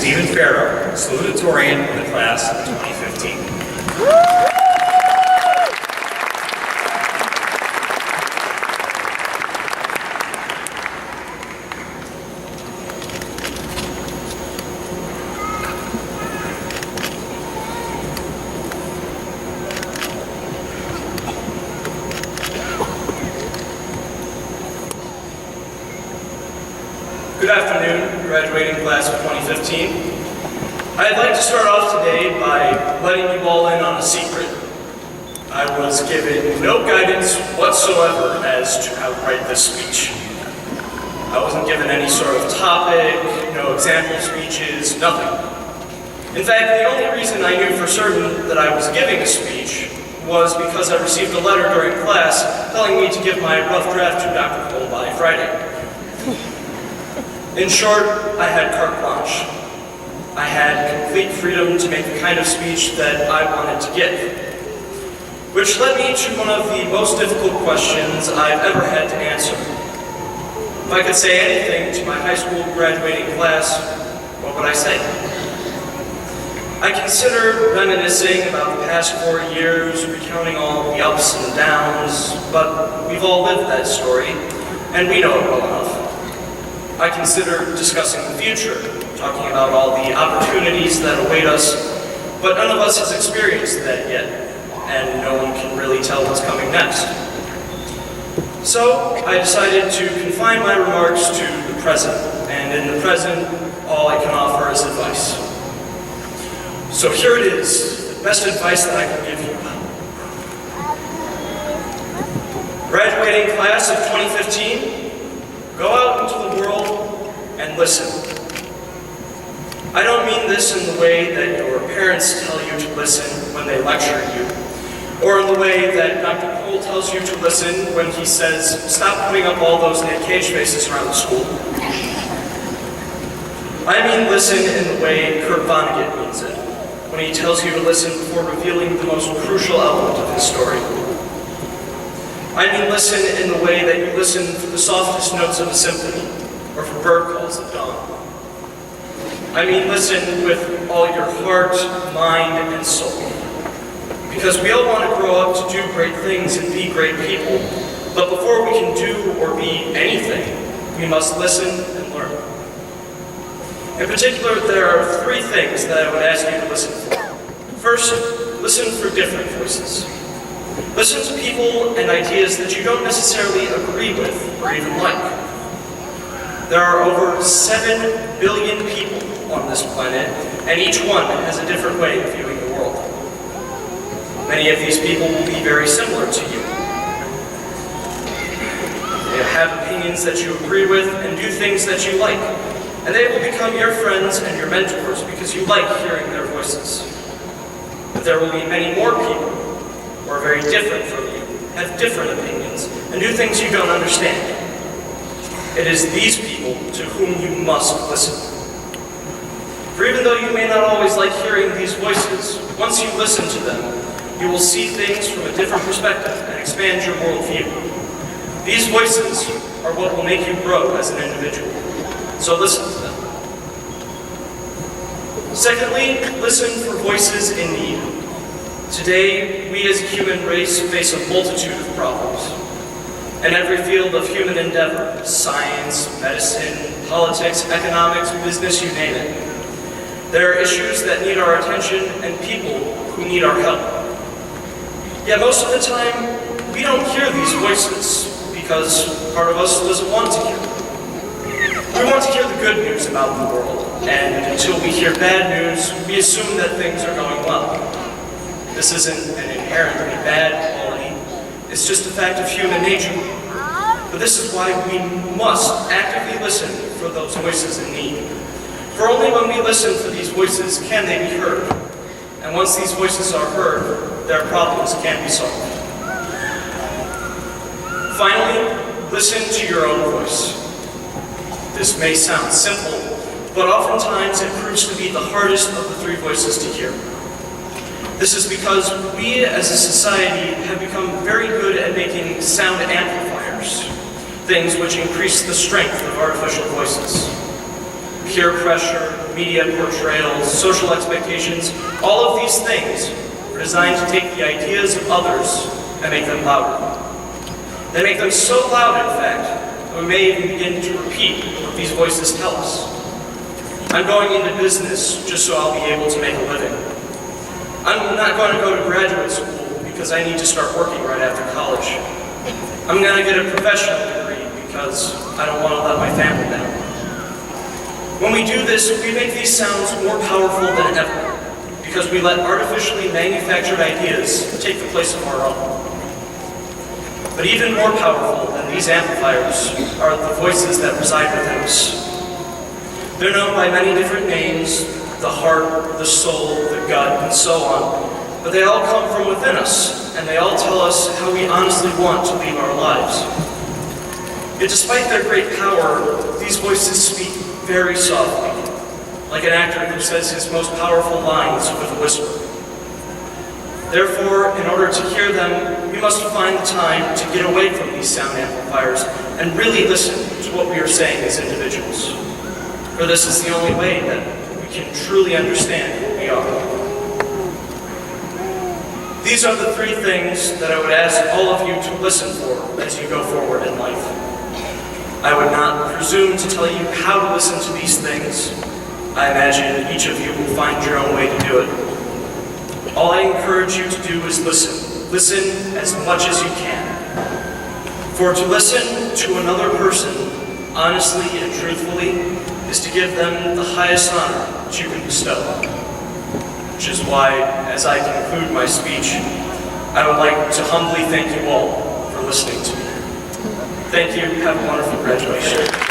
Stephen Ferro, salutatorian of the class of 2015. Good afternoon, graduating class of 2015. I'd like to start off today by letting you all in on a secret. I was given no guidance whatsoever as to how to write this speech. I wasn't given any sort of topic, no example speeches, nothing. In fact, the only reason I knew for certain that I was giving a speech was because I received a letter during class telling me to give my rough draft to Dr. Cole by Friday. In short, I had carte blanche. I had complete freedom to make the kind of speech that I wanted to give. Which led me to one of the most difficult questions I've ever had to answer. If I could say anything to my high school graduating class, what would I say? I considered reminiscing about the past 4 years, recounting all the ups and downs, but we've all lived that story, and we know it well enough. I consider discussing the future, talking about all the opportunities that await us, but none of us has experienced that yet, and no one can really tell what's coming next. So I decided to confine my remarks to the present, and in the present, all I can offer is advice. So here it is, the best advice that I can give you. Graduating class of 2015, go out into the world and listen. I don't mean this in the way that your parents tell you to listen when they lecture you, or in the way that Dr. Cole tells you to listen when he says, stop putting up all those Nick Cage faces around the school. I mean listen in the way Kurt Vonnegut means it, when he tells you to listen before revealing the most crucial element of his story. I mean listen in the way that you listen for the softest notes of a symphony, or for bird calls at dawn. I mean listen with all your heart, mind, and soul. Because we all want to grow up to do great things and be great people, but before we can do or be anything, we must listen and learn. In particular, there are 3 things that I would ask you to listen for. First, listen for different voices. Listen to people and ideas that you don't necessarily agree with or even like. There are over 7 billion people on this planet, and each one has a different way of viewing the world. Many of these people will be very similar to you. They have opinions that you agree with and do things that you like, and they will become your friends and your mentors because you like hearing their voices. But there will be many more people who are very different from you, have different opinions, and do things you don't understand. It is these people to whom you must listen. For even though you may not always like hearing these voices, once you listen to them, you will see things from a different perspective and expand your worldview. These voices are what will make you grow as an individual. So listen to them. Secondly, listen for voices in need. Today, we as a human race face a multitude of problems. In every field of human endeavor, science, medicine, politics, economics, business, you name it. There are issues that need our attention and people who need our help. Yet most of the time, we don't hear these voices because part of us doesn't want to hear them. We want to hear the good news about the world, and until we hear bad news, we assume that things are going well. This isn't an inherently bad quality, it's just a fact of human nature. But this is why we must actively listen for those voices in need. For only when we listen for these voices can they be heard. And once these voices are heard, their problems can be solved. Finally, listen to your own voice. This may sound simple, but oftentimes it proves to be the hardest of the 3 voices to hear. This is because we as a society have become very good at making sound amplifiers, things which increase the strength of artificial voices. peer pressure, media portrayals, social expectations, all of these things are designed to take the ideas of others and make them louder. They make them so loud, in fact, that we may even begin to repeat what these voices tell us. I'm going into business just so I'll be able to make a living. I'm not going to go to graduate school because I need to start working right after college. I'm going to get a professional degree because I don't want to let my family down. When we do this, we make these sounds more powerful than ever because we let artificially manufactured ideas take the place of our own. But even more powerful than these amplifiers are the voices that reside within us. They're known by many different names: the heart, the soul, the gut, and so on. But they all come from within us, and they all tell us how we honestly want to lead our lives. Yet despite their great power, these voices speak very softly, like an actor who says his most powerful lines with a whisper. Therefore, in order to hear them, we must find the time to get away from these sound amplifiers and really listen to what we are saying as individuals. For this is the only way that we can truly understand who we are. These are the three things that I would ask all of you to listen for as you go forward in life. I would not presume to tell you how to listen to these things. I imagine each of you will find your own way to do it. All I encourage you to do is listen. Listen as much as you can. For to listen to another person honestly and truthfully is to give them the highest honor that you can bestow. Which is why, as I conclude my speech, I would like to humbly thank you all for listening to me. Thank you. Have a wonderful graduation.